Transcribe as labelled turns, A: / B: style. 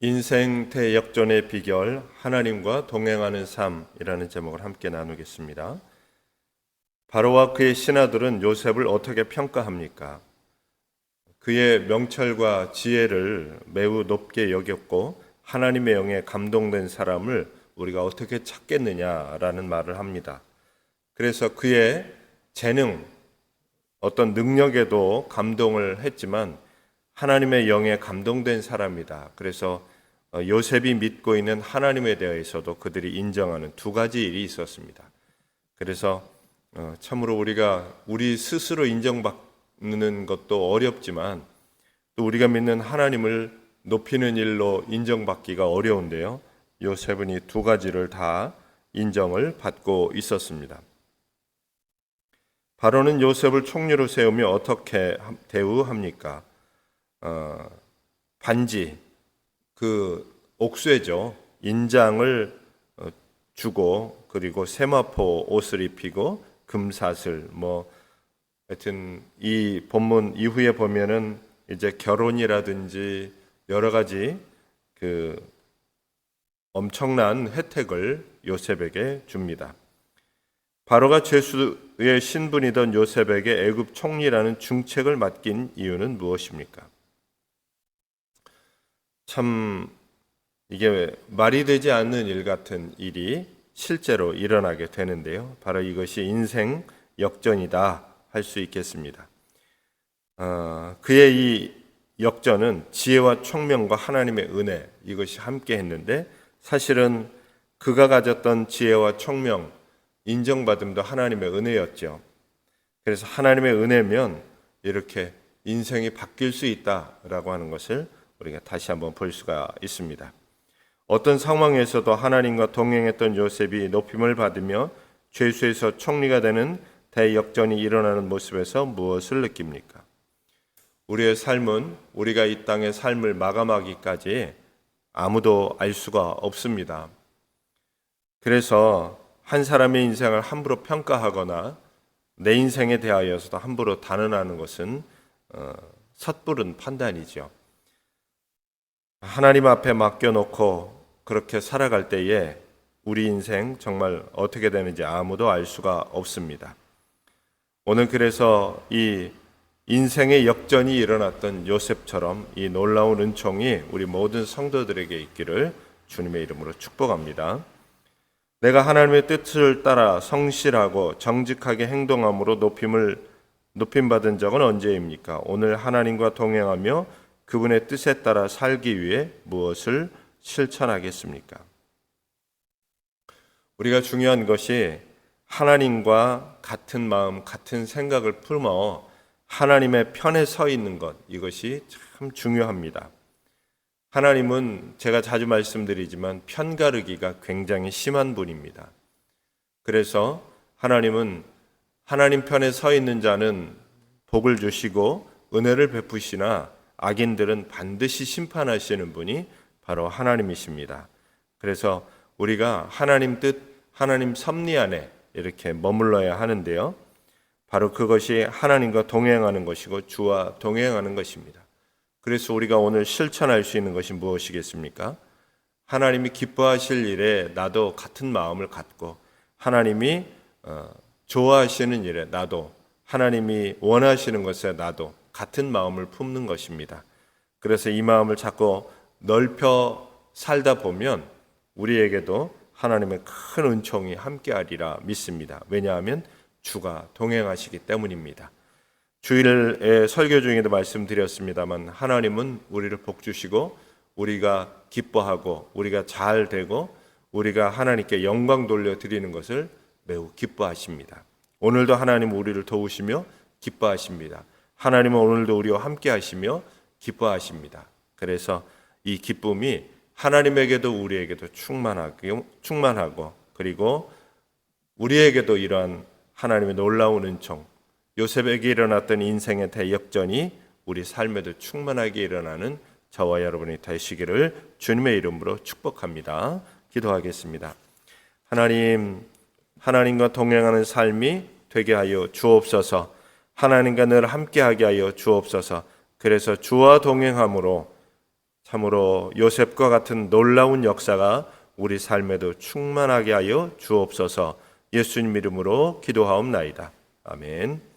A: 인생 대역전의 비결, 하나님과 동행하는 삶이라는 제목을 함께 나누겠습니다. 바로와 그의 신하들은 요셉을 어떻게 평가합니까? 그의 명철과 지혜를 매우 높게 여겼고 하나님의 영에 감동된 사람을 우리가 어떻게 찾겠느냐라는 말을 합니다. 그래서 그의 재능, 어떤 능력에도 감동을 했지만 하나님의 영에 감동된 사람이다. 그래서 요셉이 믿고 있는 하나님에 대해서도 그들이 인정하는 두 가지 일이 있었습니다. 그래서 참으로 우리가 우리 스스로 인정받는 것도 어렵지만 또 우리가 믿는 하나님을 높이는 일로 인정받기가 어려운데요. 요셉은 이 두 가지를 다 인정을 받고 있었습니다. 바로는 요셉을 총리로 세우며 어떻게 대우합니까? 반지, 그 옥쇠죠. 인장을 주고 그리고 세마포 옷을 입히고 금사슬 하여튼 이 본문 이후에 보면은 이제 결혼이라든지 여러 가지 그 엄청난 혜택을 요셉에게 줍니다. 바로가 죄수의 신분이던 요셉에게 애굽 총리라는 중책을 맡긴 이유는 무엇입니까? 참 이게 말이 되지 않는 일 같은 일이 실제로 일어나게 되는데요. 바로 이것이 인생 역전이다 할 수 있겠습니다. 그의 이 역전은 지혜와 총명과 하나님의 은혜 이것이 함께 했는데 사실은 그가 가졌던 지혜와 총명 인정받음도 하나님의 은혜였죠. 그래서 하나님의 은혜면 이렇게 인생이 바뀔 수 있다라고 하는 것을 우리가 다시 한번 볼 수가 있습니다. 어떤 상황에서도 하나님과 동행했던 요셉이 높임을 받으며 죄수에서 총리가 되는 대역전이 일어나는 모습에서 무엇을 느낍니까? 우리의 삶은 우리가 이 땅의 삶을 마감하기까지 아무도 알 수가 없습니다. 그래서 한 사람의 인생을 함부로 평가하거나 내 인생에 대하여서도 함부로 단언하는 것은 섣부른 판단이죠. 하나님 앞에 맡겨놓고 그렇게 살아갈 때에 우리 인생 정말 어떻게 되는지 아무도 알 수가 없습니다. 오늘 그래서 이 인생의 역전이 일어났던 요셉처럼 이 놀라운 은총이 우리 모든 성도들에게 있기를 주님의 이름으로 축복합니다. 내가 하나님의 뜻을 따라 성실하고 정직하게 행동함으로 높임받은 적은 언제입니까? 오늘 하나님과 동행하며 그분의 뜻에 따라 살기 위해 무엇을 실천하겠습니까? 우리가 중요한 것이 하나님과 같은 마음, 같은 생각을 품어 하나님의 편에 서 있는 것, 이것이 참 중요합니다. 하나님은 제가 자주 말씀드리지만 편가르기가 굉장히 심한 분입니다. 그래서 하나님은 하나님 편에 서 있는 자는 복을 주시고 은혜를 베푸시나 악인들은 반드시 심판하시는 분이 바로 하나님이십니다. 그래서 우리가 하나님 뜻, 하나님 섭리 안에 이렇게 머물러야 하는데요. 바로 그것이 하나님과 동행하는 것이고 주와 동행하는 것입니다. 그래서 우리가 오늘 실천할 수 있는 것이 무엇이겠습니까? 하나님이 기뻐하실 일에 나도 같은 마음을 갖고 하나님이 좋아하시는 일에 나도 하나님이 원하시는 것에 나도 같은 마음을 품는 것입니다. 그래서 이 마음을 자꾸 넓혀 살다 보면 우리에게도 하나님의 큰 은총이 함께하리라 믿습니다. 왜냐하면 주가 동행하시기 때문입니다. 주일에 설교 중에도 말씀드렸습니다만 하나님은 우리를 복주시고 우리가 기뻐하고 우리가 잘 되고 우리가 하나님께 영광 돌려드리는 것을 매우 기뻐하십니다. 오늘도 하나님 우리를 도우시며 기뻐하십니다. 하나님은 오늘도 우리와 함께 하시며 기뻐하십니다. 그래서 이 기쁨이 하나님에게도 우리에게도 충만하고 그리고 우리에게도 이러한 하나님의 놀라운 은총, 요셉에게 일어났던 인생의 대역전이 우리 삶에도 충만하게 일어나는 저와 여러분이 되시기를 주님의 이름으로 축복합니다. 기도하겠습니다. 하나님과 동행하는 삶이 되게 하여 주옵소서. 하나님과 늘 함께하게 하여 주옵소서. 그래서 주와 동행함으로 참으로 요셉과 같은 놀라운 역사가 우리 삶에도 충만하게 하여 주옵소서. 예수님 이름으로 기도하옵나이다. 아멘.